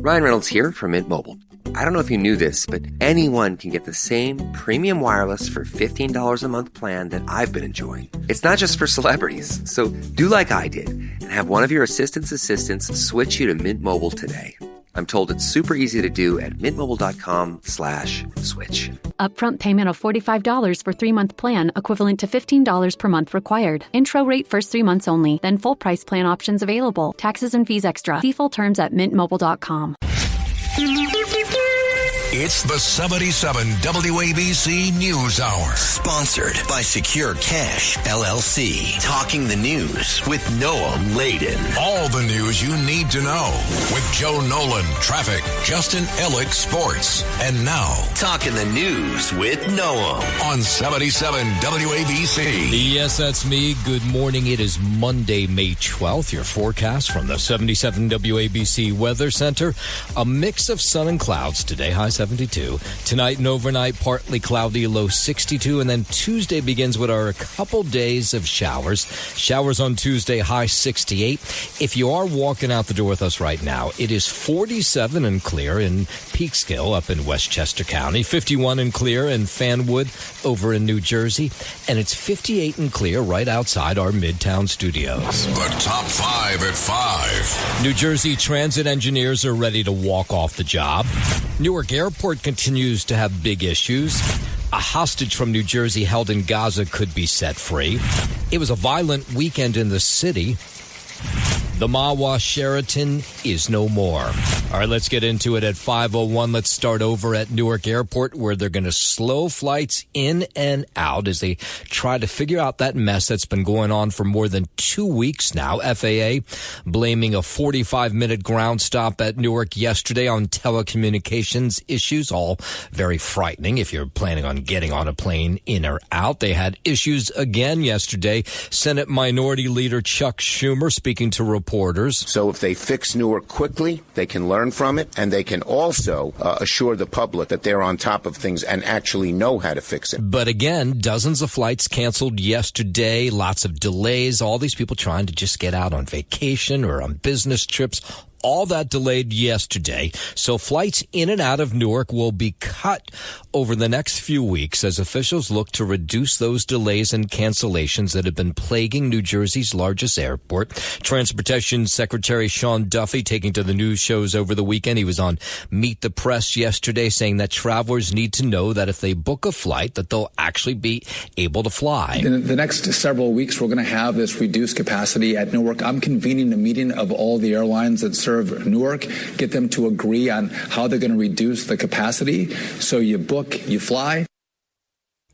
Ryan Reynolds here from Mint Mobile. I don't know if you knew this, but anyone can get the same premium wireless for $15 a month plan that I've been enjoying. It's not just for celebrities. So do like I did and have one of your assistants switch you to Mint Mobile today. I'm told it's super easy to do at mintmobile.com/switch. Upfront payment of $45 for 3-month plan, equivalent to $15 per month required. Intro rate first 3 months only, then full price plan options available. Taxes and fees extra. See full terms at mintmobile.com. It's the 77 WABC News Hour. Sponsored by Secure Cash, LLC. Talking the news with Noam Laden. All the news you need to know with Joe Nolan, traffic, Justin Ellick, sports. And now, Talking the news with Noam. On 77 WABC. Yes, that's me. Good morning. It is Monday, May 12th. Your forecast from the 77 WABC Weather Center. A mix of sun and clouds today. High 72. Tonight and overnight, partly cloudy, low 62. And then Tuesday begins with our couple days of showers. Showers on Tuesday, high 68. If you are walking out the door with us right now, it is 47 and clear in Peekskill up in Westchester County, 51 and clear in Fanwood over in New Jersey, and it's 58 and clear right outside our Midtown studios. The top 5 at 5. New Jersey transit engineers are ready to walk off the job. Newark Airport continues to have big issues. A hostage from New Jersey held in Gaza could be set free. It was a violent weekend in the city. The Mawa Sheraton is no more. All right, let's get into it at 5:01. Let's start over at Newark Airport, where they're going to slow flights in and out as they try to figure out that mess that's been going on for more than 2 weeks now. FAA blaming a 45-minute ground stop at Newark yesterday on telecommunications issues, all very frightening if you're planning on getting on a plane in or out. They had issues again yesterday. Senate Minority Leader Chuck Schumer speaking to reporters. So if they fix Newark quickly, they can learn from it, and they can also assure the public that they're on top of things and actually know how to fix it. But again, dozens of flights canceled yesterday, lots of delays, all these people trying to just get out on vacation or on business trips. All that delayed yesterday. So flights in and out of Newark will be cut over the next few weeks as officials look to reduce those delays and cancellations that have been plaguing New Jersey's largest airport. Transportation Secretary Sean Duffy taking to the news shows over the weekend. He was on Meet the Press yesterday saying that travelers need to know that if they book a flight that they'll actually be able to fly. In the next several weeks, we're going to have this reduced capacity at Newark. I'm convening a meeting of all the airlines that serve Newark, get them to agree on how they're going to reduce the capacity. So you book, you fly.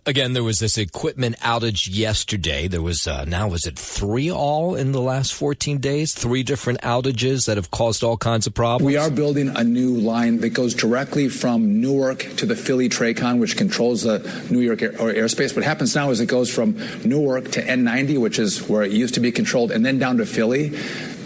Again, there was this equipment outage yesterday. There was, now was it 3 all in the last 14 days? 3 different outages that have caused all kinds of problems? We are building a new line that goes directly from Newark to the Philly Tracon, which controls the New York airspace. What happens now is it goes from Newark to N90, which is where it used to be controlled, and then down to Philly.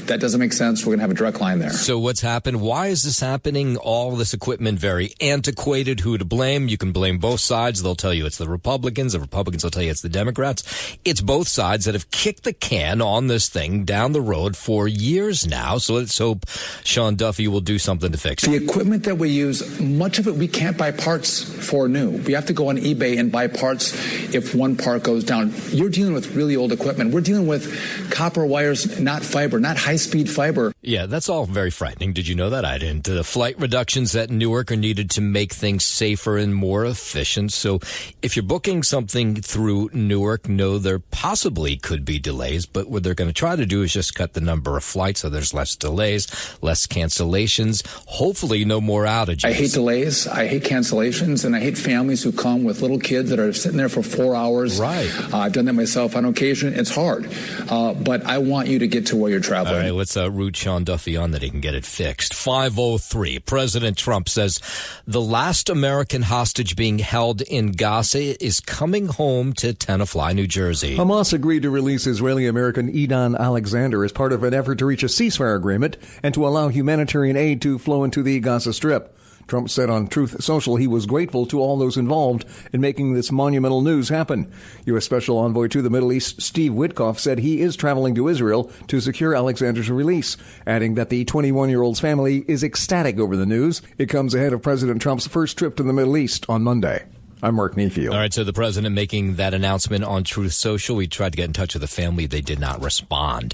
That doesn't make sense. We're going to have a direct line there. So what's happened? Why is this happening? All this equipment very antiquated. Who to blame? You can blame both sides. They'll tell you it's the Republicans. The Republicans will tell you it's the Democrats. It's both sides that have kicked the can on this thing down the road for years now. So let's hope Sean Duffy will do something to fix it. The equipment that we use, much of it we can't buy parts for new. We have to go on eBay and buy parts if one part goes down. You're dealing with really old equipment. We're dealing with copper wires, not fiber, not high-speed fiber. Yeah, that's all very frightening. Did you know that? I didn't. The flight reductions at Newark are needed to make things safer and more efficient. So if you're booking something through Newark, know there possibly could be delays, but what they're going to try to do is just cut the number of flights so there's less delays, less cancellations, hopefully no more outages. I hate delays, I hate cancellations, and I hate families who come with little kids that are sitting there for 4 hours. Right. I've done that myself on occasion. It's hard, but I want you to get to where you're traveling. All right, let's root Sean Duffy on that he can get it fixed. 5:03. President Trump says the last American hostage being held in Gaza is coming home to Tenafly, New Jersey. Hamas agreed to release Israeli-American Edan Alexander as part of an effort to reach a ceasefire agreement and to allow humanitarian aid to flow into the Gaza Strip. Trump said on Truth Social he was grateful to all those involved in making this monumental news happen. U.S. Special Envoy to the Middle East, Steve Witkoff, said he is traveling to Israel to secure Alexander's release, adding that the 21-year-old's family is ecstatic over the news. It comes ahead of President Trump's first trip to the Middle East on Monday. I'm Mark Mayfield. All right, so the president making that announcement on Truth Social. We tried to get in touch with the family. They did not respond.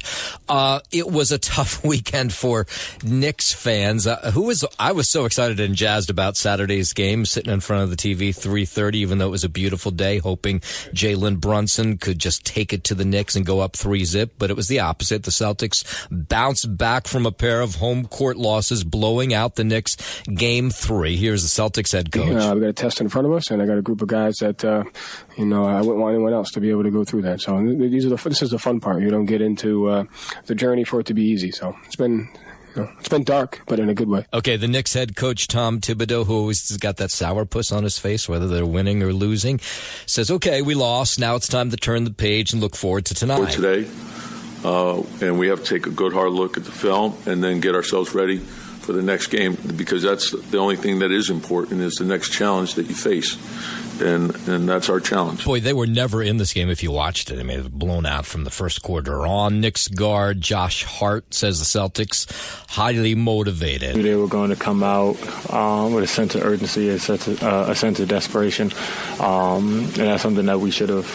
It was a tough weekend for Knicks fans. I was so excited and jazzed about Saturday's game, sitting in front of the TV 3:30, even though it was a beautiful day, hoping Jalen Brunson could just take it to the Knicks and go up 3-0. But it was the opposite. The Celtics bounced back from a pair of home court losses, blowing out the Knicks Game 3. Here's the Celtics head coach. We got a test in front of us, and I got a group of guys that, I wouldn't want anyone else to be able to go through that. So this is the fun part. You don't get into the journey for it to be easy. So it's been dark, but in a good way. Okay, the Knicks head coach, Tom Thibodeau, who always has got that sourpuss on his face, whether they're winning or losing, says, okay, we lost. Now it's time to turn the page and look forward to tonight. For today, and we have to take a good hard look at the film and then get ourselves ready for the next game, because that's the only thing that is important, is the next challenge that you face. And that's our challenge. Boy, they were never in this game if you watched it. I mean, it was blown out from the first quarter on. Knicks guard Josh Hart says the Celtics highly motivated. They were going to come out with a sense of urgency, a sense of desperation. And that's something that we should have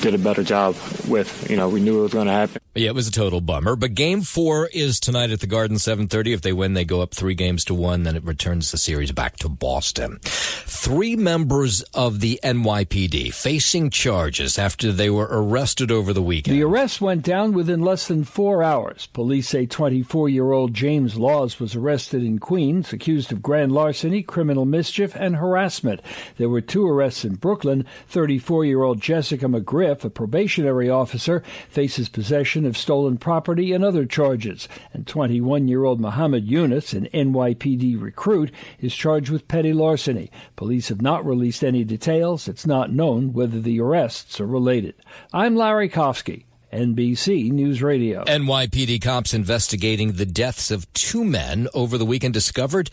did a better job with. We knew it was going to happen. Yeah, it was a total bummer. But Game 4 is tonight at the Garden, 7:30. If they win, they go up 3-1. Then it returns the series back to Boston. 3 members of the NYPD facing charges after they were arrested over the weekend. The arrest went down within less than 4 hours. Police say 24-year-old James Laws was arrested in Queens, accused of grand larceny, criminal mischief, and harassment. There were 2 arrests in Brooklyn. 34-year-old Jessica McGriff, a probationary officer, faces possession of stolen property and other charges. And 21-year-old Muhammad Yunus, an NYPD recruit, is charged with petty larceny. Police have not released any details. It's not known whether the arrests are related. I'm Larry Kofsky, NBC News Radio. NYPD cops investigating the deaths of 2 men over the weekend discovered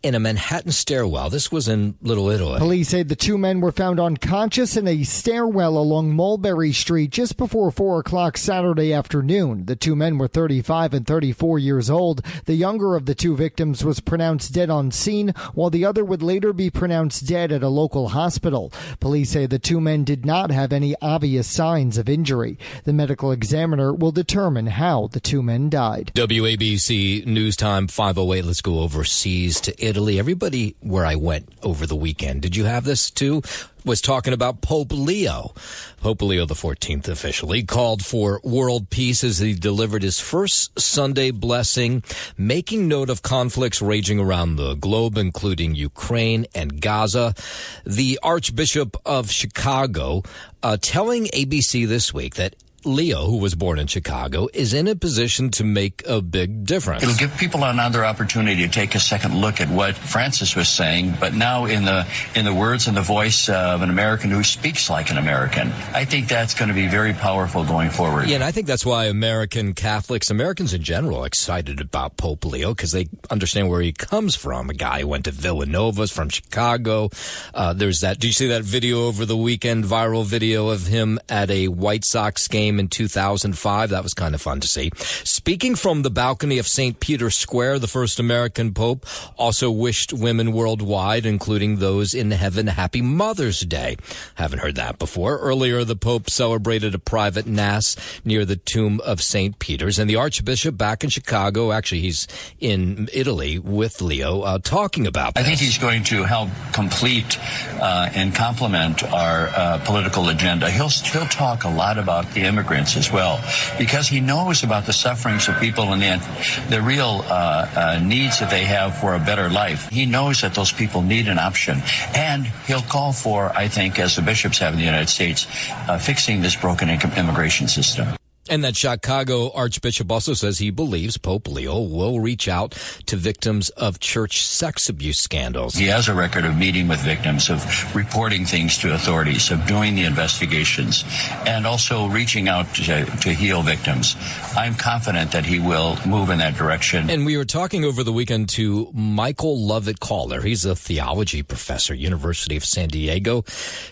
in a Manhattan stairwell. This was in Little Italy. Police say the 2 men were found unconscious in a stairwell along Mulberry Street just before 4 o'clock Saturday afternoon. The 2 men were 35 and 34 years old. The younger of the 2 victims was pronounced dead on scene, while the other would later be pronounced dead at a local hospital. Police say the 2 men did not have any obvious signs of injury. The medical examiner will determine how the 2 men died. WABC News Time 5:08. Let's go overseas to Italy. Everybody where I went over the weekend, did you have this too? Was talking about Pope Leo. Pope Leo XIV officially called for world peace as he delivered his first Sunday blessing, making note of conflicts raging around the globe, including Ukraine and Gaza. The Archbishop of Chicago telling ABC this week that Leo, who was born in Chicago, is in a position to make a big difference. It'll give people another opportunity to take a second look at what Francis was saying, but now in the words and the voice of an American who speaks like an American. I think that's going to be very powerful going forward. Yeah, and I think that's why American Catholics, Americans in general, are excited about Pope Leo, because they understand where he comes from. A guy who went to Villanova, from Chicago. There's that. Did you see that video over the weekend, viral video of him at a White Sox game in 2005. That was kind of fun to see. Speaking from the balcony of St. Peter's Square, the first American pope also wished women worldwide, including those in heaven, Happy Mother's Day. Haven't heard that before. Earlier, the pope celebrated a private mass near the tomb of St. Peter's, and the archbishop back in Chicago, actually he's in Italy with Leo, talking about this. I think he's going to help complete and complement our political agenda. He'll talk a lot about the immigrants as well, because he knows about the sufferings of people and the real needs that they have for a better life. He knows that those people need an option, and he'll call for, I think, as the bishops have in the United States, fixing this broken immigration system. And that Chicago Archbishop also says he believes Pope Leo will reach out to victims of church sex abuse scandals. He has a record of meeting with victims, of reporting things to authorities, of doing the investigations, and also reaching out to heal victims. I'm confident that he will move in that direction. And we were talking over the weekend to Michael Lovett-Calder. He's a theology professor, University of San Diego.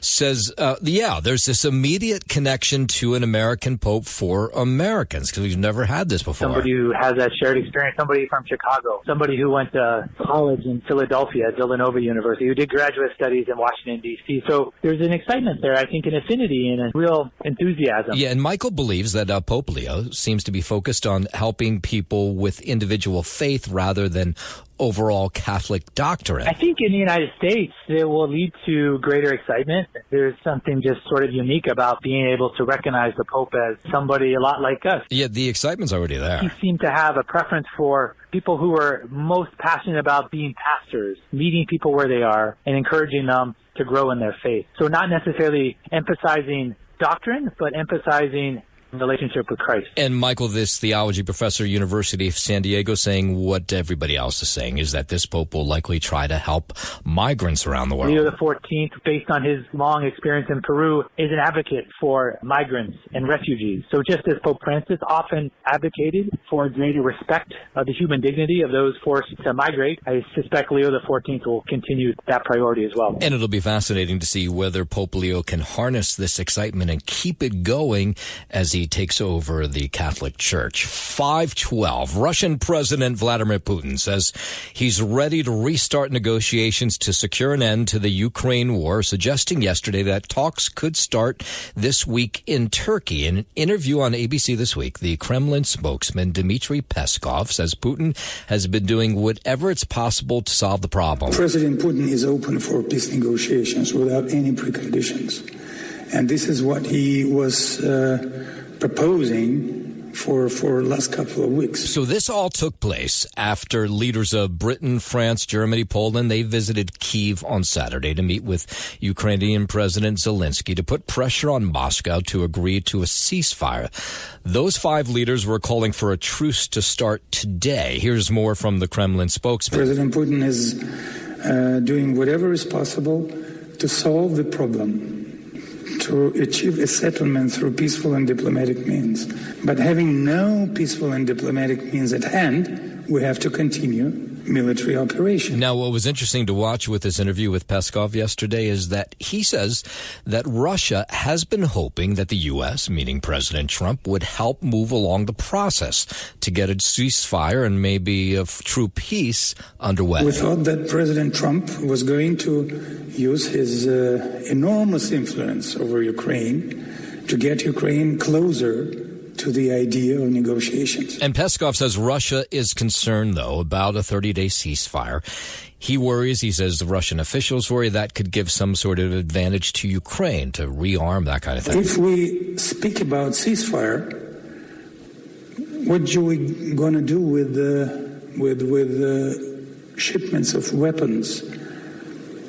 Says, there's this immediate connection to an American pope for Americans, because we've never had this before. Somebody who has that shared experience, somebody from Chicago, somebody who went to college in Philadelphia at Villanova University, who did graduate studies in Washington, D.C. So there's an excitement there, I think, an affinity and a real enthusiasm. Yeah, and Michael believes that Pope Leo seems to be focused on helping people with individual faith rather than overall Catholic doctrine. I think in the United States, it will lead to greater excitement. There's something just sort of unique about being able to recognize the Pope as somebody a lot like us. Yeah, the excitement's already there. He seemed to have a preference for people who are most passionate about being pastors, meeting people where they are, and encouraging them to grow in their faith. So not necessarily emphasizing doctrine, but emphasizing relationship with Christ. And Michael, this theology professor, University of San Diego, saying what everybody else is saying is that this pope will likely try to help migrants around the world. Leo XIV, based on his long experience in Peru, is an advocate for migrants and refugees. So just as Pope Francis often advocated for greater respect of the human dignity of those forced to migrate, I suspect Leo XIV will continue that priority as well. And it'll be fascinating to see whether Pope Leo can harness this excitement and keep it going as he takes over the Catholic Church. 5:12. Russian President Vladimir Putin says he's ready to restart negotiations to secure an end to the Ukraine war, suggesting yesterday that talks could start this week in Turkey. In an interview on ABC this week, the Kremlin spokesman Dmitry Peskov says Putin has been doing whatever it's possible to solve the problem. President Putin is open for peace negotiations without any preconditions. And this is what he was proposing for last couple of weeks. So this all took place after leaders of Britain, France, Germany, Poland, they visited Kyiv on Saturday to meet with Ukrainian President Zelensky to put pressure on Moscow to agree to a ceasefire. Those 5 leaders were calling for a truce to start today. Here's more from the Kremlin spokesman. President Putin is doing whatever is possible to solve the problem, to achieve a settlement through peaceful and diplomatic means. But having no peaceful and diplomatic means at hand, we have to continue military operation. Now, what was interesting to watch with this interview with Peskov yesterday is that he says that Russia has been hoping that the U.S., meaning President Trump, would help move along the process to get a ceasefire and maybe a true peace underway. We thought that President Trump was going to use his enormous influence over Ukraine to get Ukraine closer to the idea of negotiations. And Peskov says Russia is concerned, though, about a 30-day ceasefire. He worries, he says the Russian officials worry that could give some sort of advantage to Ukraine to rearm, that kind of thing. If we speak about ceasefire, what are we going to do with shipments of weapons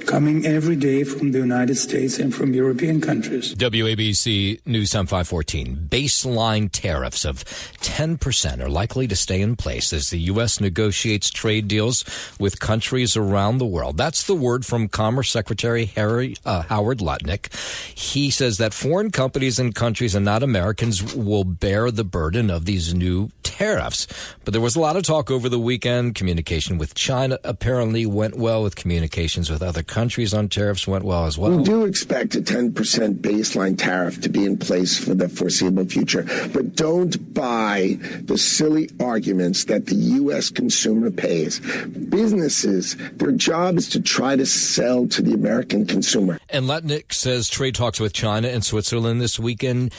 coming every day from the United States and from European countries? WABC News Time 514. Baseline tariffs of 10% are likely to stay in place as the U.S. negotiates trade deals with countries around the world. That's the word from Commerce Secretary Howard Lutnick. He says that foreign companies and countries and not Americans will bear the burden of these new tariffs. But there was a lot of talk over the weekend. Communication with China apparently went well, with communications with other countries on tariffs went well as well. We do expect a 10% baseline tariff to be in place for the foreseeable future, but don't buy the silly arguments that the U.S. consumer pays. Businesses, their job is to try to sell to the American consumer. And Lutnick says trade talks with China and Switzerland this weekend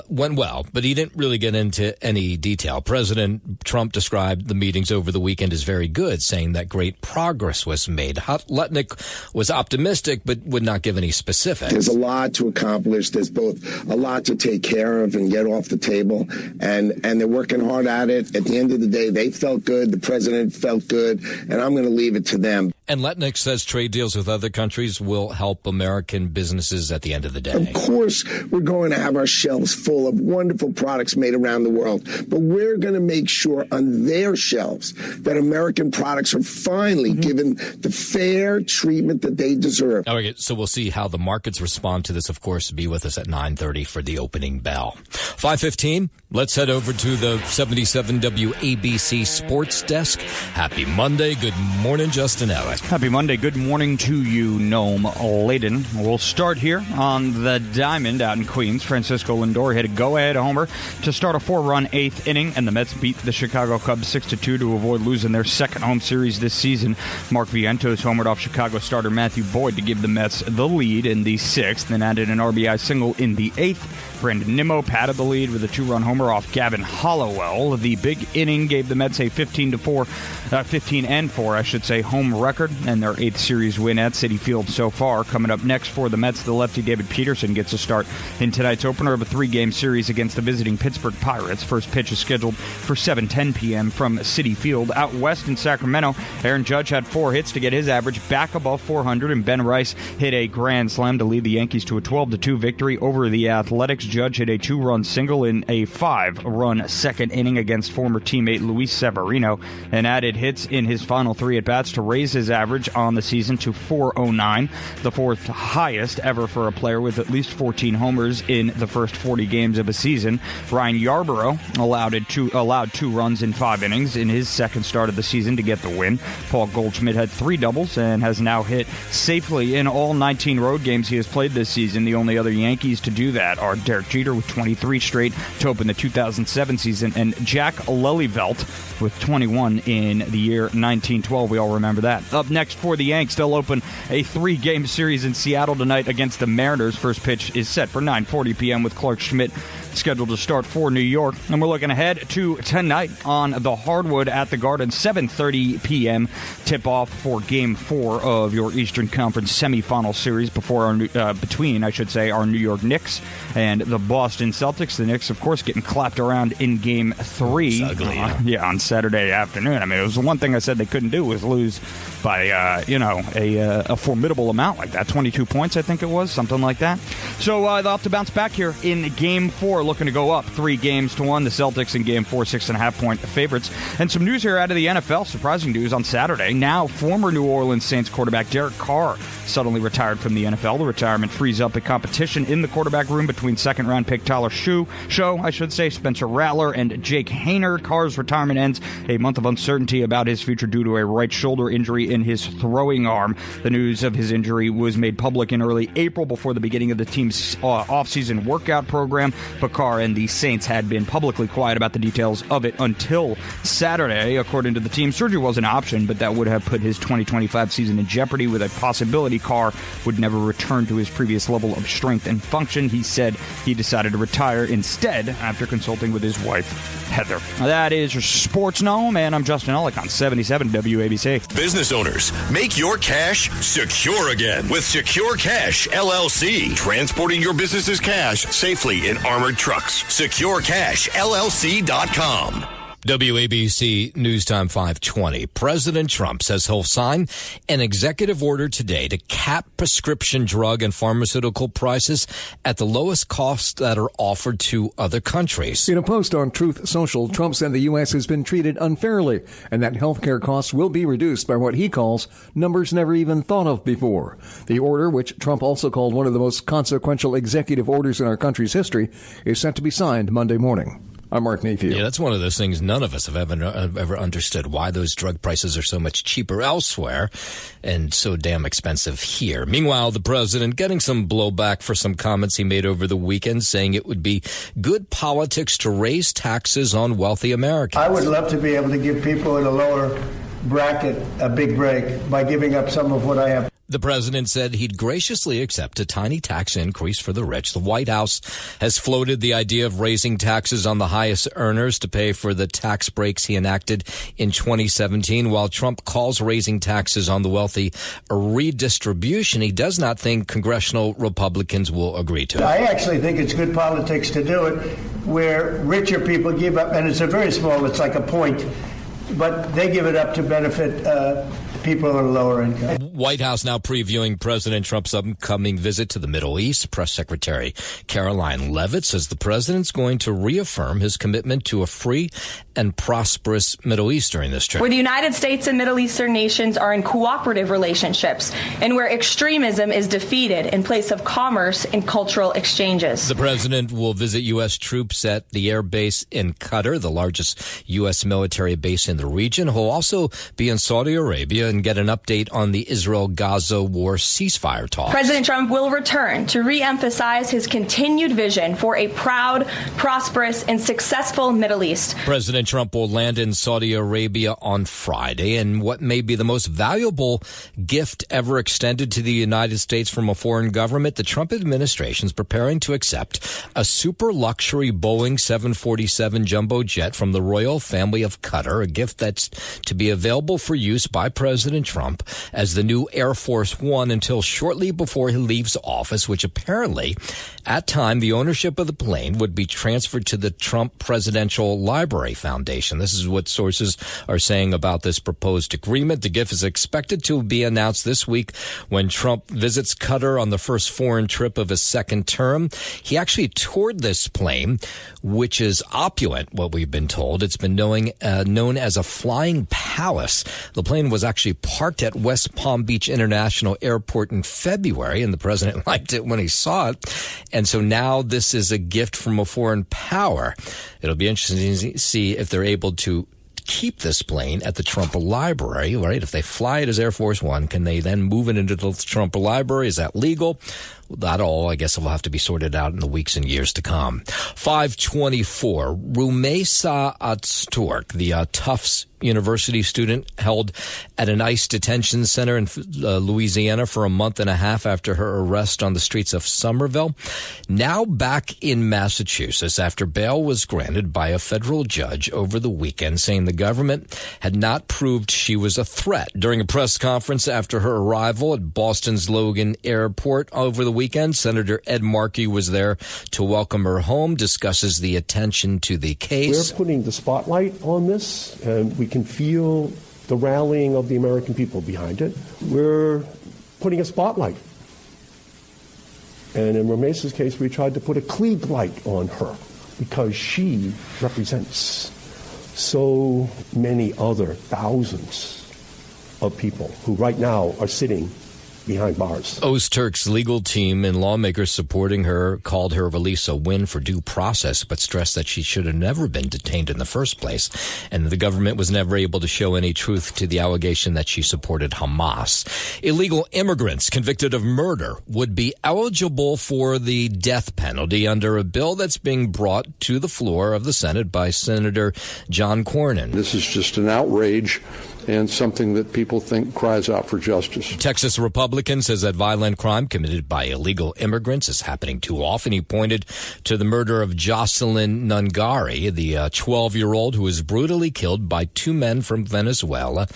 went well, but he didn't really get into any detail. President Trump described the meetings over the weekend as very good, saying that great progress was made. Lutnick was optimistic but would not give any specifics. There's a lot to accomplish. There's both a lot to take care of and get off the table, and they're working hard at it. At the end of the day, they felt good. The president felt good, and I'm going to leave it to them. And Letnick says trade deals with other countries will help American businesses at the end of the day. Of course, we're going to have our shelves full of wonderful products made around the world, but we're going to make sure on their shelves that American products are finally given the fair treatment that they deserve. All right, so we'll see how the markets respond to this. Of course, be with us at 9:30 for the opening bell. 5:15, let's head over to the 77 WABC Sports Desk. Happy Monday. Good morning, Justin Alexander. Happy Monday. Good morning to you, Noam Laden. We'll start here on the diamond out in Queens. Francisco Lindor hit a go-ahead homer to start a 4-run 8th inning, and the Mets beat the Chicago Cubs 6-2 to avoid losing their second home series this season. Mark Vientos homered off Chicago starter Matthew Boyd to give the Mets the lead in the 6th and added an RBI single in the 8th. Brandon Nimmo padded the lead with a 2-run homer off Gavin Hollowell. The big inning gave the Mets a 15-4 home record and their 8th series win at Citi Field so far. Coming up next for the Mets, the lefty David Peterson gets a start in tonight's opener of a 3-game series against the visiting Pittsburgh Pirates. First pitch is scheduled for 7:10 p.m. from Citi Field. Out west in Sacramento, Aaron Judge had 4 hits to get his average back above 400, and Ben Rice hit a grand slam to lead the Yankees to a 12-2 victory over the Athletics. Judge hit a 2-run single in a 5-run second inning against former teammate Luis Severino and added hits in his final 3 at-bats to raise his average on the season to .409, the 4th highest ever for a player with at least 14 homers in the first 40 games of a season. Ryan Yarborough allowed 2 runs in 5 innings in his second start of the season to get the win. Paul Goldschmidt had 3 doubles and has now hit safely in all 19 road games he has played this season. The only other Yankees to do that are Derek Jeter with 23 straight to open the 2007 season, and Jack Lelyvelt with 21 in the year 1912. We all remember that. Up next for the Yanks, they'll open a 3-game series in Seattle tonight against the Mariners. First pitch is set for 9:40 p.m. with Clark Schmidt scheduled to start for New York. And we're looking ahead to tonight on the hardwood at the Garden, 7:30 p.m. tip-off for Game 4 of your Eastern Conference semifinal series between our New York Knicks and the Boston Celtics. The Knicks, of course, getting clapped around in Game 3 on Saturday afternoon. I mean, it was the one thing I said they couldn't do was lose by a formidable amount like that. 22 points, I think it was, something like that. So they'll have to bounce back here in Game 4, looking to go up 3-1. The Celtics in Game 4, 6.5-point favorites. And some news here out of the NFL, surprising news on Saturday. Now, former New Orleans Saints quarterback Derek Carr suddenly retired from the NFL. The retirement frees up a competition in the quarterback room between second-round pick Tyler Spencer Rattler, and Jake Haener. Carr's retirement ends a month of uncertainty about his future due to a right shoulder injury in his throwing arm. The news of his injury was made public in early April before the beginning of the team's offseason workout program. But Carr and the Saints had been publicly quiet about the details of it until Saturday. According to the team, surgery was an option, but that would have put his 2025 season in jeopardy, with a possibility Carr would never return to his previous level of strength and function. He said he decided to retire instead after consulting with his wife, Heather. That is your Sports Gnome, and I'm Justin Ellick on 77 WABC. Business owners, make your cash secure again with Secure Cash LLC. Transporting your business's cash safely in armored trucks. SecureCashLLC.com. WABC News Time 5:20. President Trump says he'll sign an executive order today to cap prescription drug and pharmaceutical prices at the lowest costs that are offered to other countries. In a post on Truth Social, Trump said the U.S. has been treated unfairly and that healthcare costs will be reduced by what he calls numbers never even thought of before. The order, which Trump also called one of the most consequential executive orders in our country's history, is set to be signed Monday morning. I'm Mark Mayfield. Yeah, that's one of those things none of us have ever understood, why those drug prices are so much cheaper elsewhere and so damn expensive here. Meanwhile, the president getting some blowback for some comments he made over the weekend, saying it would be good politics to raise taxes on wealthy Americans. I would love to be able to give people in a lower bracket a big break by giving up some of what I have. The president said he'd graciously accept a tiny tax increase for the rich. The White House has floated the idea of raising taxes on the highest earners to pay for the tax breaks he enacted in 2017. While Trump calls raising taxes on the wealthy a redistribution, he does not think congressional Republicans will agree to it. I actually think it's good politics to do it where richer people give up, and it's a very small, it's like a point, but they give it up to benefit people on lower income. White House now previewing President Trump's upcoming visit to the Middle East. Press Secretary Caroline Leavitt says the president's going to reaffirm his commitment to a free and prosperous Middle East during this trip. Where the United States and Middle Eastern nations are in cooperative relationships and where extremism is defeated in place of commerce and cultural exchanges. The president will visit U.S. troops at the air base in Qatar, the largest U.S. military base in the region. He'll also be in Saudi Arabia and get an update on the Israel-Gaza war ceasefire talks. President Trump will return to re-emphasize his continued vision for a proud, prosperous, and successful Middle East. President Trump will land in Saudi Arabia on Friday, and what may be the most valuable gift ever extended to the United States from a foreign government, the Trump administration is preparing to accept a super luxury Boeing 747 jumbo jet from the royal family of Qatar, a gift that's to be available for use by President Trump as the new Air Force One until shortly before he leaves office, which apparently, at time, the ownership of the plane would be transferred to the Trump Presidential Library Foundation. This is what sources are saying about this proposed agreement. The gift is expected to be announced this week when Trump visits Qatar on the first foreign trip of his second term. He actually toured this plane, which is opulent, what we've been told. It's been known as a flying palace. The plane was actually parked at West Palm Beach International Airport in February, and the president liked it when he saw it. And so now this is a gift from a foreign power. It'll be interesting to see if they're able to keep this plane at the Trump Library, right? If they fly it as Air Force One, can they then move it into the Trump Library? Is that legal? That all, I guess, will have to be sorted out in the weeks and years to come. 524, Rumeysa Atsturk, the Tufts University student held at an ICE detention center in Louisiana for a month and a half after her arrest on the streets of Somerville, now back in Massachusetts after bail was granted by a federal judge over the weekend, saying the government had not proved she was a threat. During a press conference after her arrival at Boston's Logan Airport over the weekend, Senator Ed Markey was there to welcome her home, discusses the attention to the case. We're putting the spotlight on this, and we can feel the rallying of the American people behind it. We're putting a spotlight. And in Rumeysa's case, we tried to put a Klieg light on her because she represents so many other thousands of people who right now are sitting behind bars. Ozturk's legal team and lawmakers supporting her called her release a win for due process, but stressed that she should have never been detained in the first place, and the government was never able to show any truth to the allegation that she supported Hamas. Illegal immigrants convicted of murder would be eligible for the death penalty under a bill that's being brought to the floor of the Senate by Senator John Cornyn. This is just an outrage and something that people think cries out for justice. Texas Republican says that violent crime committed by illegal immigrants is happening too often. He pointed to the murder of Jocelyn Nungari, the 12-year-old who was brutally killed by two men from Venezuela.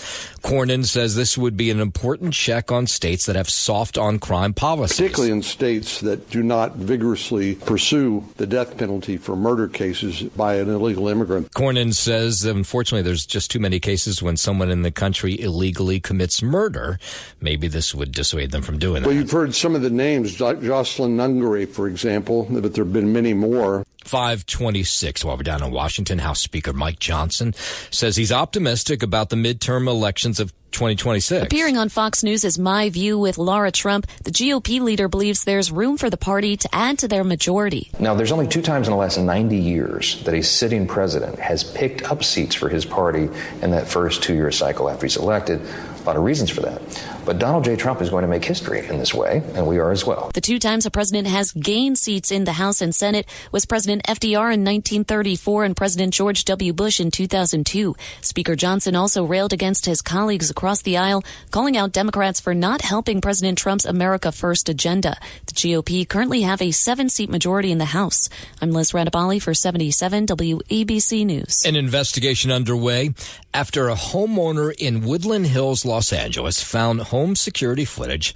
Cornyn says this would be an important check on states that have soft on-crime policies. Particularly in states that do not vigorously pursue the death penalty for murder cases by an illegal immigrant. Cornyn says, unfortunately, there's just too many cases when someone in the country illegally commits murder. Maybe this would dissuade them from doing that. Well, you've heard some of the names, Jocelyn Nungari, for example, but there have been many more. 526. While we're down in Washington, House Speaker Mike Johnson says he's optimistic about the midterm elections of 2026. Appearing on Fox News is My View with Laura Trump, the GOP leader believes there's room for the party to add to their majority. Now, there's only 2 times in the last 90 years that a sitting president has picked up seats for his party in that first 2-year cycle after he's elected. A lot of reasons for that. But Donald J. Trump is going to make history in this way, and we are as well. The 2 times a president has gained seats in the House and Senate was President FDR in 1934 and President George W. Bush in 2002. Speaker Johnson also railed against his colleagues across across the aisle, calling out Democrats for not helping President Trump's America First agenda. The GOP currently have a 7-seat majority in the House. I'm Liz Radabali for 77 WABC News. An investigation underway after a homeowner in Woodland Hills, Los Angeles, found home security footage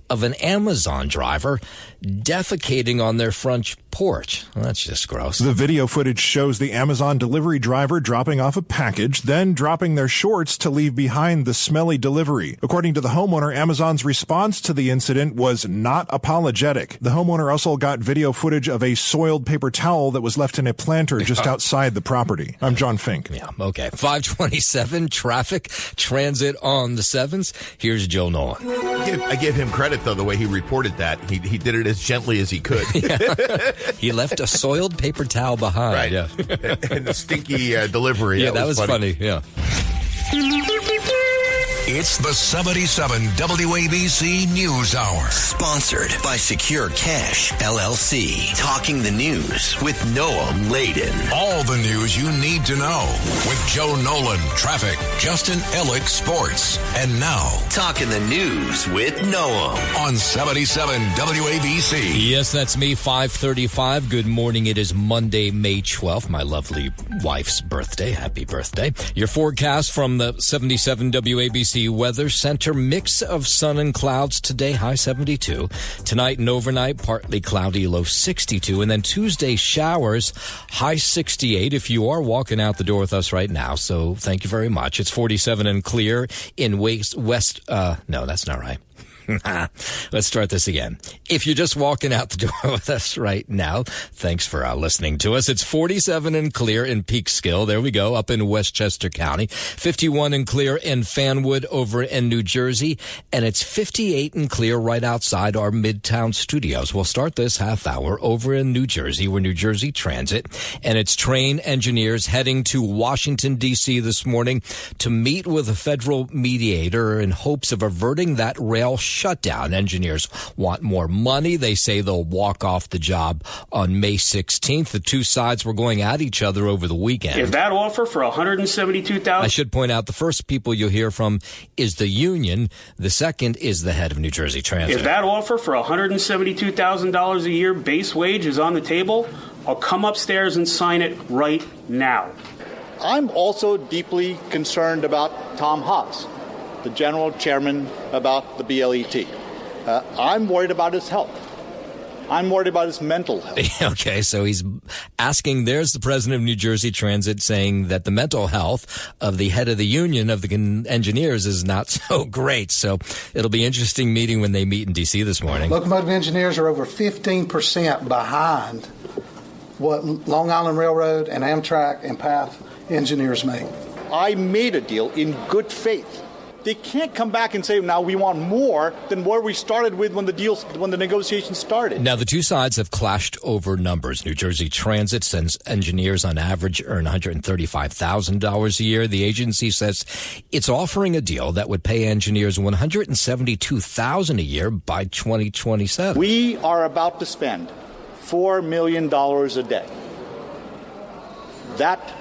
of an Amazon driver defecating on their front porch. Well, that's just gross. The video footage shows the Amazon delivery driver dropping off a package, then dropping their shorts to leave behind the smelly delivery. According to the homeowner, Amazon's response to the incident was not apologetic. The homeowner also got video footage of a soiled paper towel that was left in a planter just outside the property. I'm John Fink. Yeah, okay. 527 traffic, transit on the 7s. Here's Joe Nolan. I give him credit, though, the way he reported that. He did it as gently as he could. Yeah. He left a soiled paper towel behind. Right. Yeah. And the stinky delivery. Yeah, that was funny. Yeah. It's the 77 WABC News Hour. Sponsored by Secure Cash, LLC. Talking the news with Noam Laden. All the news you need to know with Joe Nolan, traffic, Justin Ellick, sports. And now, Talking the news with Noam on 77 WABC. Yes, that's me, 5:35. Good morning. It is Monday, May 12th, my lovely wife's birthday. Happy birthday. Your forecast from the 77 WABC Weather Center. Mix of sun and clouds today, high 72. Tonight and overnight, partly cloudy, low 62. And then Tuesday, showers, high 68 if you are walking out the door with us right now. So thank you very much. It's 47 and clear in no, that's not right. Let's start this again. If you're just walking out the door with us right now, thanks for listening to us. It's 47 and clear in Peekskill. There we go, up in Westchester County. 51 and clear in Fanwood over in New Jersey. And it's 58 and clear right outside our Midtown studios. We'll start this half hour over in New Jersey. We're New Jersey Transit. And it's train engineers heading to Washington, D.C. this morning to meet with a federal mediator in hopes of averting that rail shutdown. Engineers want more money. They say they'll walk off the job on May 16th. The two sides were going at each other over the weekend. If that offer for $172,000... I should point out the first people you'll hear from is the union. The second is the head of New Jersey Transit. If that offer for $172,000 a year base wage is on the table, I'll come upstairs and sign it right now. I'm also deeply concerned about Tom Haas, the general chairman, about the BLET. I'm worried about his health. I'm worried about his mental health. Okay, so he's asking, there's the president of New Jersey Transit saying that the mental health of the head of the union of the engineers is not so great. So it'll be interesting meeting when they meet in D.C. this morning. Locomotive engineers are over 15% behind what Long Island Railroad and Amtrak and PATH engineers make. I made a deal in good faith. They can't come back and say, now we want more than where we started with when the negotiations started. Now, the two sides have clashed over numbers. New Jersey Transit says engineers on average earn $135,000 a year. The agency says it's offering a deal that would pay engineers $172,000 a year by 2027. We are about to spend $4 million a day. That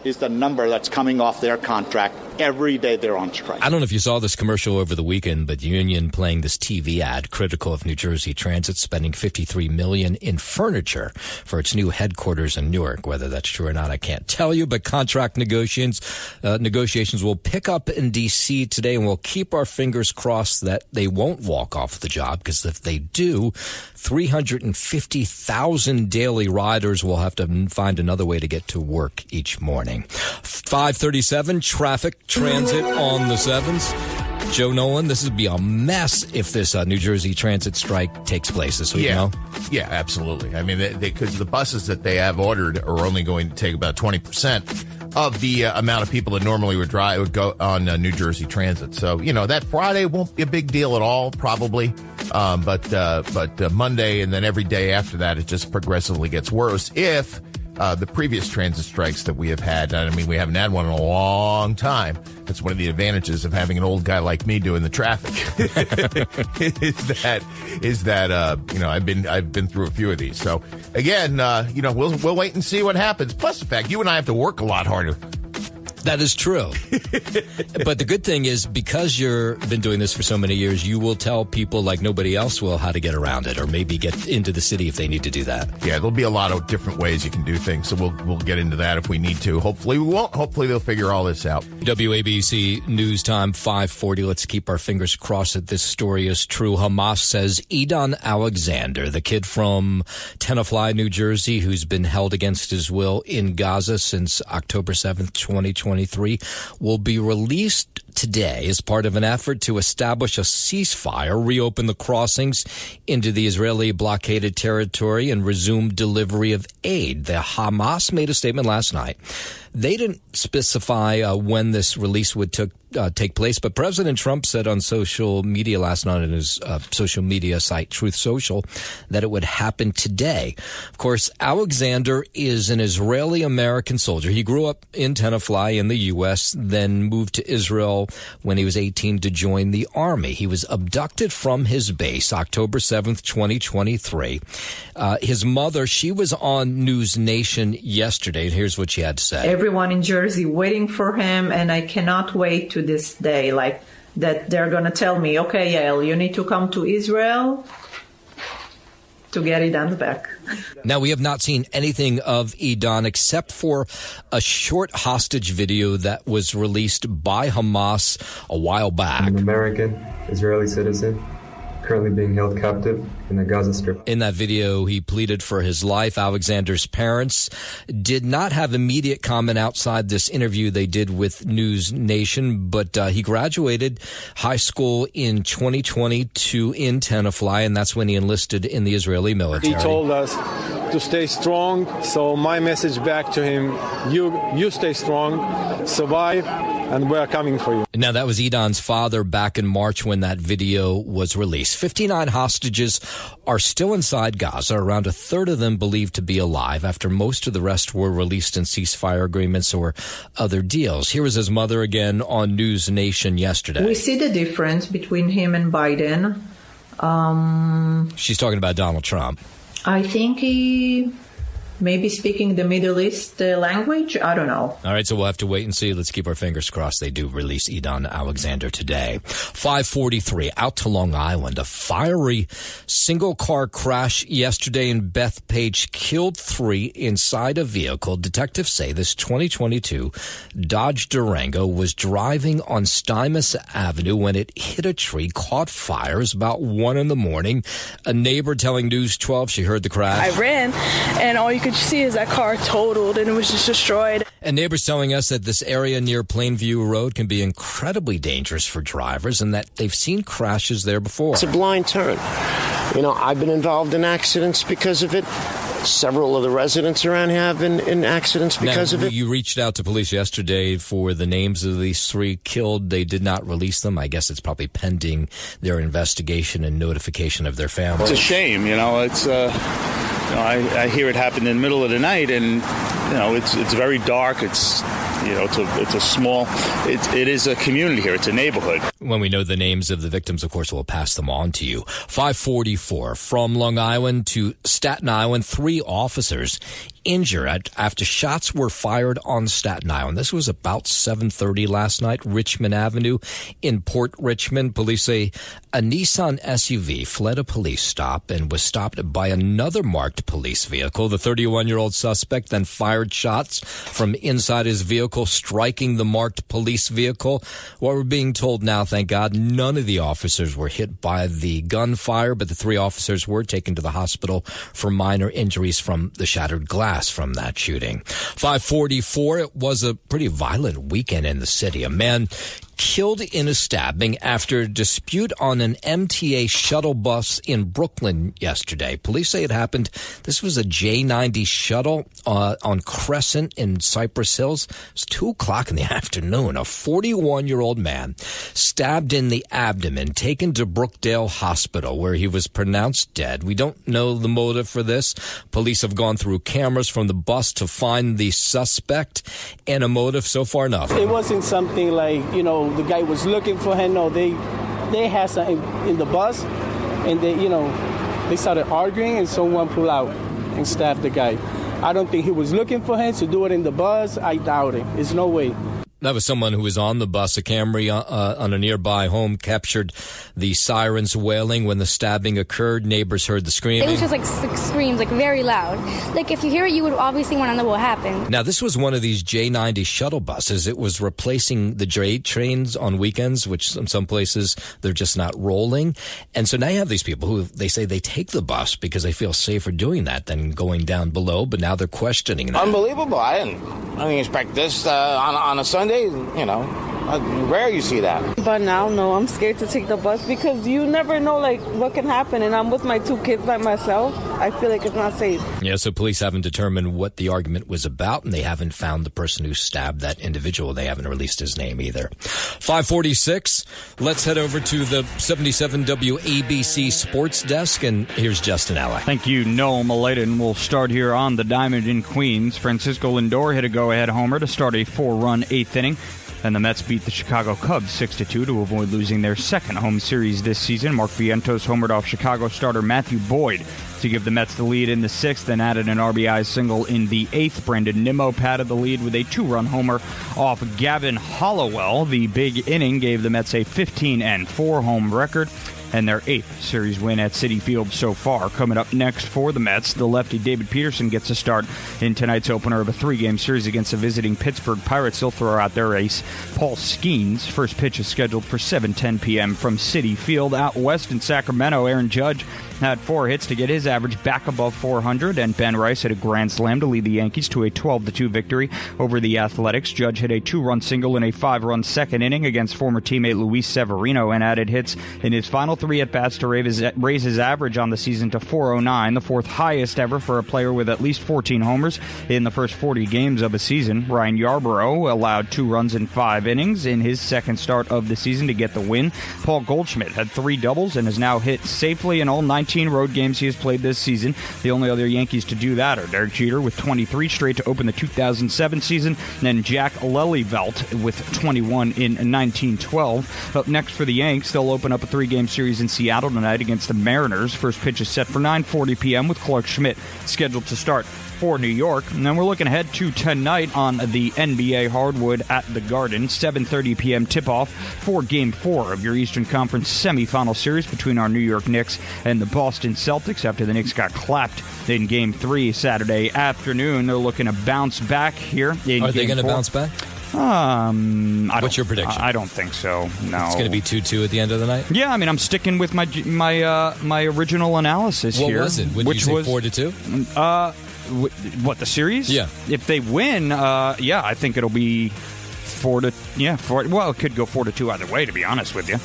is the number that's coming off their contract every day they're on strike. I don't know if you saw this commercial over the weekend, but the union playing this TV ad critical of New Jersey Transit spending $53 million in furniture for its new headquarters in Newark. Whether that's true or not, I can't tell you, but contract negotiations will pick up in D.C. today, and we'll keep our fingers crossed that they won't walk off the job, because if they do, 350,000 daily riders will have to find another way to get to work each morning. 537 traffic. Transit on the 7s. Joe Nolan, this would be a mess if this New Jersey Transit strike takes place this week, no? Yeah, absolutely. I mean, because the buses that they have ordered are only going to take about 20% of the amount of people that normally would go on New Jersey Transit. So, that Friday won't be a big deal at all, probably. But Monday and then every day after that, it just progressively gets worse if the previous transit strikes that we have had. I mean, we haven't had one in a long time. That's one of the advantages of having an old guy like me doing the traffic. is that I've been through a few of these. So again, we'll wait and see what happens. Plus the fact you and I have to work a lot harder. That is true. But the good thing is, because you've been doing this for so many years, you will tell people like nobody else will how to get around it, or maybe get into the city if they need to do that. Yeah, there'll be a lot of different ways you can do things, so we'll get into that if we need to. Hopefully we won't. Hopefully they'll figure all this out. WABC News Time 5:40. Let's keep our fingers crossed that this story is true. Hamas says Edan Alexander, the kid from Tenafly, New Jersey, who's been held against his will in Gaza since October 7th, 2023, will be released today as part of an effort to establish a ceasefire, reopen the crossings into the Israeli blockaded territory, and resume delivery of aid. The Hamas made a statement last night. They didn't specify when this release would take place, but President Trump said on social media last night on his social media site, Truth Social, that it would happen today. Of course, Alexander is an Israeli-American soldier. He grew up in Tenafly in the U.S., then moved to Israel when he was 18 to join the Army. He was abducted from his base October 7th, 2023. His mother, she was on News Nation yesterday, and here's what she had to say. Everyone in Jersey waiting for him, and I cannot wait to this day, like that they're going to tell me, okay, Yael, you need to come to Israel to get Edan back. Now, we have not seen anything of Edan except for a short hostage video that was released by Hamas a while back. I'm an American, Israeli citizen, currently being held captive in the Gaza Strip. In that video, he pleaded for his life. Alexander's parents did not have immediate comment outside this interview they did with News Nation, but he graduated high school in 2022 in Tenafly, and that's when he enlisted in the Israeli military. He told us to stay strong, so my message back to him, you stay strong, survive, and we're coming for you. Now, that was Edan's father back in March when that video was released. 59 hostages are still inside Gaza, around a third of them believed to be alive, after most of the rest were released in ceasefire agreements or other deals. Here was his mother again on News Nation yesterday. We see the difference between him and Biden. She's talking about Donald Trump. I think he maybe speaking the Middle East language. I don't know. All right, so we'll have to wait and see. Let's keep our fingers crossed they do release Edan Alexander today. 5:43, out to Long Island. A fiery single-car crash yesterday in Bethpage killed 3 inside a vehicle. Detectives say this 2022 Dodge Durango was driving on Stymus Avenue when it hit a tree, caught fire. It was about 1 a.m. A neighbor telling News 12 she heard the crash. I ran, and all you could see is that car totaled, and it was just destroyed. And neighbors telling us that this area near Plainview Road can be incredibly dangerous for drivers, and that they've seen crashes there before. It's a blind turn. You know, I've been involved in accidents because of it. Several of the residents around here have been in accidents because of it. You reached out to police yesterday for the names of these 3 killed. They did not release them. I guess it's probably pending their investigation and notification of their families. It's a shame, you know. It's I hear it happened in the middle of the night, and you know, it's very dark. It's it's a small. It is a community here. It's a neighborhood. When we know the names of the victims, of course, we'll pass them on to you. 5:44 from Long Island to Staten Island. 3 officers injured after shots were fired on Staten Island. This was about 7:30 last night, Richmond Avenue in Port Richmond. Police say a Nissan SUV fled a police stop and was stopped by another marked police vehicle. The 31-year-old suspect then fired shots from inside his vehicle, striking the marked police vehicle. What we're being told now, thank God, none of the officers were hit by the gunfire, but the 3 officers were taken to the hospital for minor injuries from the shattered glass from that shooting. 5:44, it was a pretty violent weekend in the city. A man killed in a stabbing after a dispute on an MTA shuttle bus in Brooklyn yesterday. Police say it happened. This was a J90 shuttle on Crescent in Cypress Hills. It's 2 o'clock in the afternoon. A 41-year-old man stabbed in the abdomen, taken to Brookdale Hospital, where he was pronounced dead. We don't know the motive for this. Police have gone through cameras from the bus to find the suspect, and a motive so far, nothing. It wasn't something like, the guy was looking for him. No, they had something in the bus, and they started arguing, and someone pulled out and stabbed the guy. I don't think he was looking for him to do it in the bus. I doubt it. There's no way. That was someone who was on the bus. A Camry on a nearby home captured the sirens wailing when the stabbing occurred. Neighbors heard the screaming. It was just like screams, like very loud. Like if you hear it, you would obviously want to know what happened. Now, this was one of these J90 shuttle buses. It was replacing the J trains on weekends, which in some places they're just not rolling. And so now you have these people who they say they take the bus because they feel safer doing that than going down below, but now they're questioning that. Unbelievable. I didn't expect this on a Sunday, you know. Rare you see that. But now, no, I'm scared to take the bus because you never know, like, what can happen. And I'm with my 2 kids by myself. I feel like it's not safe. Yeah, so police haven't determined what the argument was about, and they haven't found the person who stabbed that individual. They haven't released his name either. 5:46. Let's head over to the 77 WABC Sports Desk, and here's Justin Alec. Thank you, Noel Maladen. We'll start here on the diamond in Queens. Francisco Lindor hit a go-ahead homer to start a 4-run 8th inning. And the Mets beat the Chicago Cubs 6-2 to avoid losing their second home series this season. Mark Vientos homered off Chicago starter Matthew Boyd to give the Mets the lead in the 6th and added an RBI single in the 8th. Brandon Nimmo padded the lead with a 2-run homer off Gavin Hollowell. The big inning gave the Mets a 15-4 home record and their 8th series win at Citi Field so far. Coming up next for the Mets, the lefty David Peterson gets a start in tonight's opener of a 3-game series against the visiting Pittsburgh Pirates. He'll throw out their ace, Paul Skeens. First pitch is scheduled for 7:10 p.m. from Citi Field. Out west in Sacramento, Aaron Judge had 4 hits to get his average back above 400, and Ben Rice hit a grand slam to lead the Yankees to a 12-2 victory over the Athletics. Judge hit a 2-run single in a 5-run second inning against former teammate Luis Severino and added hits in his final 3 at-bats to raise his average on the season to 409, the 4th highest ever for a player with at least 14 homers in the first 40 games of a season. Ryan Yarbrough allowed 2 runs in 5 innings in his second start of the season to get the win. Paul Goldschmidt had 3 doubles and has now hit safely in all 19 road games he has played this season. The only other Yankees to do that are Derek Jeter with 23 straight to open the 2007 season, and then Jack Lelyvelt with 21 in 1912. Up next for the Yanks, they'll open up a 3-game series in Seattle tonight against the Mariners. First pitch is set for 9:40 p.m. with Clark Schmidt scheduled to start for New York. And then we're looking ahead to tonight on the NBA hardwood at the Garden. 7:30 p.m. tip-off for Game 4 of your Eastern Conference semifinal series between our New York Knicks and the Boston Celtics after the Knicks got clapped in Game 3 Saturday afternoon. They're looking to bounce back here in Are they going to bounce back? What's your prediction? I don't think so. No, it's going to be 2-2 at the end of the night. Yeah, I mean, I'm sticking with my original analysis here. What was it? Would you say 4-2? What, the series? Yeah. If they win, yeah, I think it'll be 4. Well, it could go 4-2 either way, to be honest with you.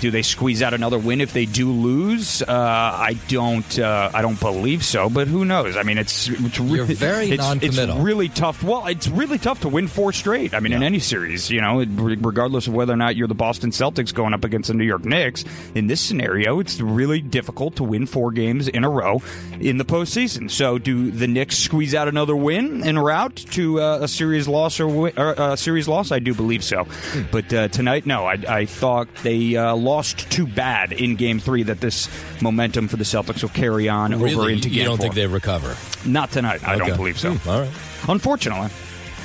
Do they squeeze out another win if they do lose? I don't believe so, but who knows? I mean, it's You're very non-committal. It's really tough. Well, it's really tough to win 4 straight. I mean, in any series, you know, regardless of whether or not you're the Boston Celtics going up against the New York Knicks. In this scenario, it's really difficult to win 4 games in a row in the postseason. So, do the Knicks squeeze out another win en route to a series loss or a series loss? I do believe so. But tonight, no. I thought they lost too bad in Game 3 that this momentum for the Celtics will carry on over into Game 4. You don't think they recover? Not tonight. I don't believe so. All right. Unfortunately.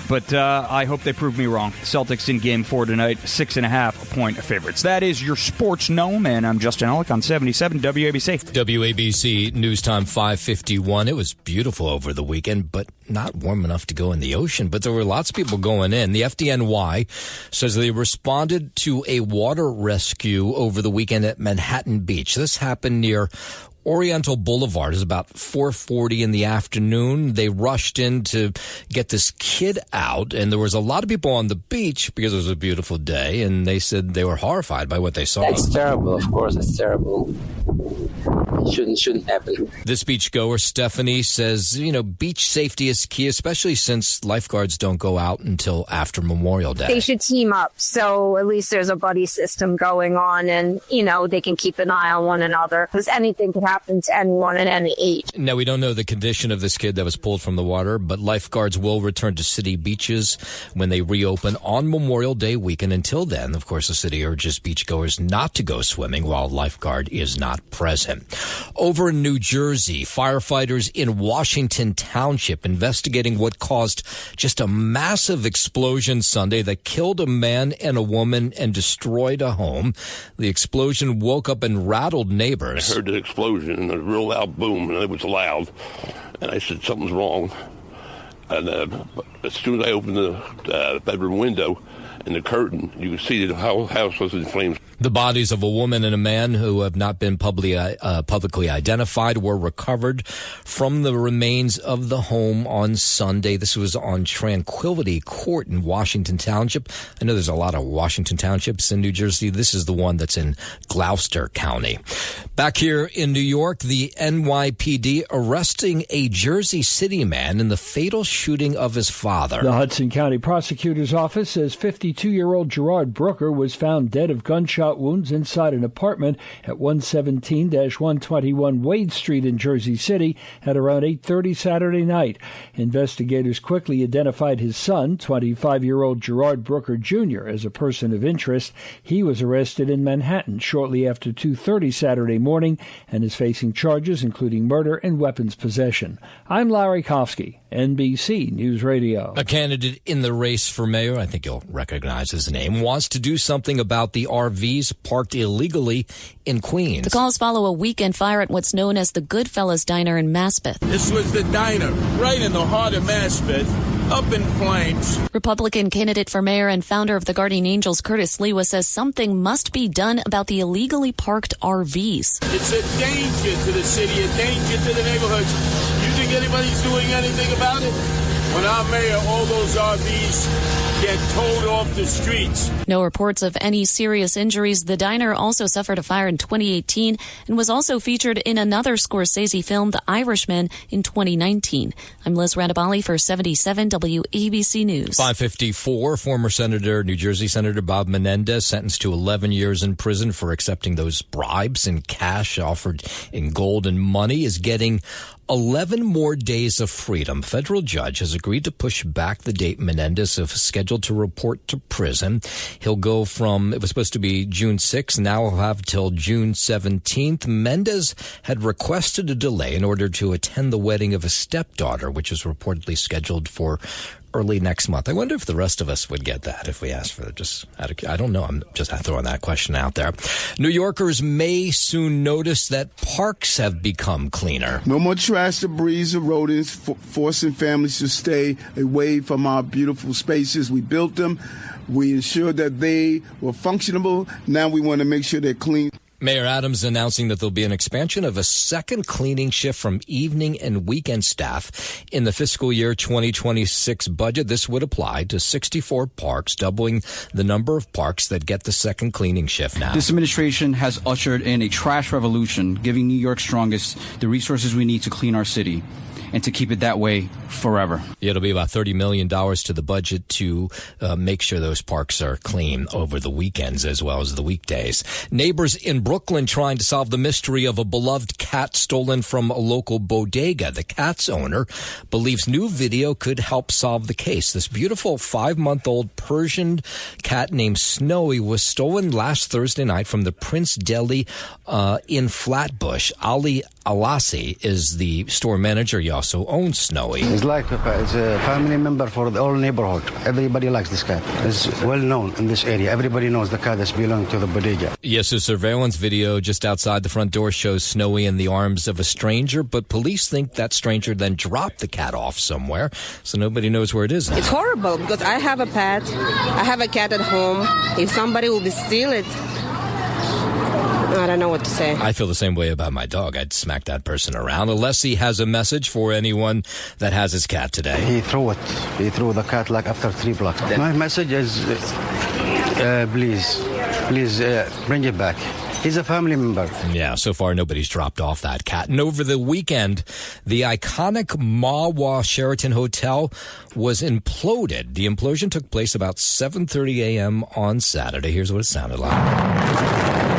But I hope they prove me wrong. Celtics in Game 4 tonight, 6.5-point favorites. That is your Sports Gnome, and I'm Justin Alec on 77 WABC. WABC News Time 5:51. It was beautiful over the weekend, but not warm enough to go in the ocean. But there were lots of people going in. The FDNY says they responded to a water rescue over the weekend at Manhattan Beach. This happened near Oriental Boulevard. Is about 4:40 in the afternoon. They rushed in to get this kid out, and there was a lot of people on the beach because it was a beautiful day, and they said they were horrified by what they saw. It's terrible, of course. It's terrible. It shouldn't happen. This beachgoer, Stephanie, says, beach safety is key, especially since lifeguards don't go out until after Memorial Day. They should team up, so at least there's a buddy system going on, and, they can keep an eye on one another, because anything could happen to anyone at any age. Now, we don't know the condition of this kid that was pulled from the water, but lifeguards will return to city beaches when they reopen on Memorial Day weekend. Until then, of course, the city urges beachgoers not to go swimming while a lifeguard is not present. Over in New Jersey, firefighters in Washington Township investigating what caused just a massive explosion Sunday that killed a man and a woman and destroyed a home. The explosion woke up and rattled neighbors. I heard the explosion and a real loud boom, and it was loud. And I said, something's wrong. And as soon as I opened the bedroom window and the curtain, you could see the whole house was in flames. The bodies of a woman and a man who have not been publicly identified were recovered from the remains of the home on Sunday. This was on Tranquility Court in Washington Township. I know there's a lot of Washington Townships in New Jersey. This is the one that's in Gloucester County. Back here in New York, the NYPD arresting a Jersey City man in the fatal shooting of his father. The Hudson County Prosecutor's Office says 52-year-old Gerard Brooker was found dead of gunshot wounds inside an apartment at 117-121 Wade Street in Jersey City at around 8:30 Saturday night. Investigators quickly identified his son, 25-year-old Gerard Brooker Jr., as a person of interest. He was arrested in Manhattan shortly after 2:30 Saturday morning and is facing charges including murder and weapons possession. I'm Larry Kofsky, NBC News Radio. A candidate in the race for mayor, I think you'll recognize his name, wants to do something about the RVs parked illegally in Queens. The calls follow a weekend fire at what's known as the Goodfellas Diner in Maspeth. This was the diner right in the heart of Maspeth, up in flames. Republican candidate for mayor and founder of the Guardian Angels, Curtis Lewis, says something must be done about the illegally parked RVs. It's a danger to the city, a danger to the neighborhoods. You think anybody's doing anything about it? When I'm mayor, all those RVs get towed off the streets. No reports of any serious injuries. The diner also suffered a fire in 2018 and was also featured in another Scorsese film, The Irishman, in 2019. I'm Liz Radabali for 77 WABC News. 5:54, former New Jersey Senator Bob Menendez sentenced to 11 years in prison for accepting those bribes in cash offered in gold and money, is getting 11 more days of freedom. Federal judge has agreed to push back the date Menendez is scheduled to report to prison. He'll go from, it was supposed to be June 6th, now he'll have till June 17th. Menendez had requested a delay in order to attend the wedding of his stepdaughter, which is reportedly scheduled for early next month. I wonder if the rest of us would get that if we asked for it. I don't know. I'm just throwing that question out there. New Yorkers may soon notice that parks have become cleaner. No more trash, debris, or rodents, forcing families to stay away from our beautiful spaces. We built them. We ensured that they were functionable. Now we want to make sure they're clean. Mayor Adams announcing that there'll be an expansion of a second cleaning shift from evening and weekend staff in the fiscal year 2026 budget. This would apply to 64 parks, doubling the number of parks that get the second cleaning shift now. This administration has ushered in a trash revolution, giving New York's strongest the resources we need to clean our city and to keep it that way forever. It'll be about $30 million to the budget to make sure those parks are clean over the weekends as well as the weekdays. Neighbors in Brooklyn trying to solve the mystery of a beloved cat stolen from a local bodega. The cat's owner believes new video could help solve the case. This beautiful 5-month-old Persian cat named Snowy was stolen last Thursday night from the Prince Deli in Flatbush. Ali Alassi is the store manager. He also owns Snowy. It's like it's a family member for the whole neighborhood. Everybody likes this cat. It's well known in this area. Everybody knows the cat that's belonging to the bodega. Yes, a surveillance video just outside the front door shows Snowy in the arms of a stranger, but police think that stranger then dropped the cat off somewhere, so nobody knows where it is now. It's horrible because I have a pet. I have a cat at home. If somebody will steal it, I don't know what to say. I feel the same way about my dog. I'd smack that person around. Alessi has a message for anyone that has his cat today. He threw it. He threw the cat like after 3 blocks. My message is, please, bring it back. He's a family member. Yeah, so far nobody's dropped off that cat. And over the weekend, the iconic Mahwah Sheraton Hotel was imploded. The implosion took place about 7:30 a.m. on Saturday. Here's what it sounded like.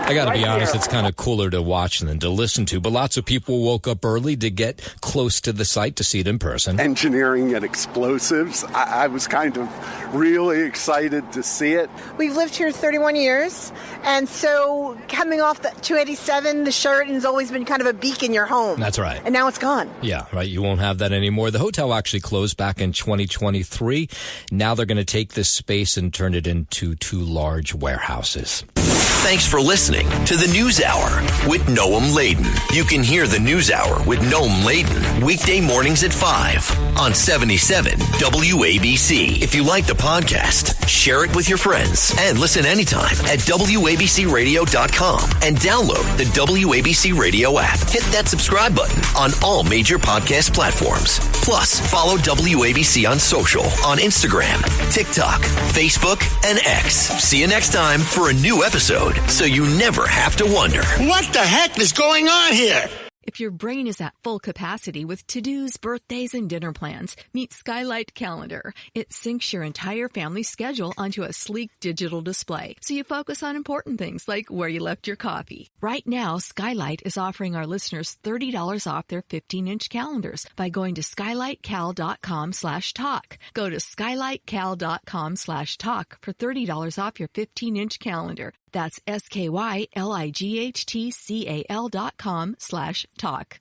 I got to be honest, it's kind of cooler to watch than to listen to, but lots of people woke up early to get close to the site to see it in person. Engineering and explosives. I was kind of really excited to see it. We've lived here 31 years, and so coming off the 287, the Sheraton's always been kind of a beacon in your home. That's right. And now it's gone. Yeah, right. You won't have that anymore. The hotel actually closed back in 2023. Now they're going to take this space and turn it into 2 large warehouses. Thanks for listening to the News Hour with Noam Laden. You can hear the News Hour with Noam Laden weekday mornings at 5 on 77 WABC. If you like the podcast, share it with your friends and listen anytime at WABCRadio.com and download the WABC Radio app. Hit that subscribe button on all major podcast platforms. Plus, follow WABC on social on Instagram, TikTok, Facebook, and X. See you next time for a new episode, so you never have to wonder, what the heck is going on here? If your brain is at full capacity with to-dos, birthdays, and dinner plans, meet Skylight Calendar. It syncs your entire family's schedule onto a sleek digital display, so you focus on important things like where you left your coffee. Right now, Skylight is offering our listeners $30 off their 15-inch calendars by going to skylightcal.com/talk. Go to skylightcal.com/talk for $30 off your 15-inch calendar. That's SKYLIGHTCAL.com/talk.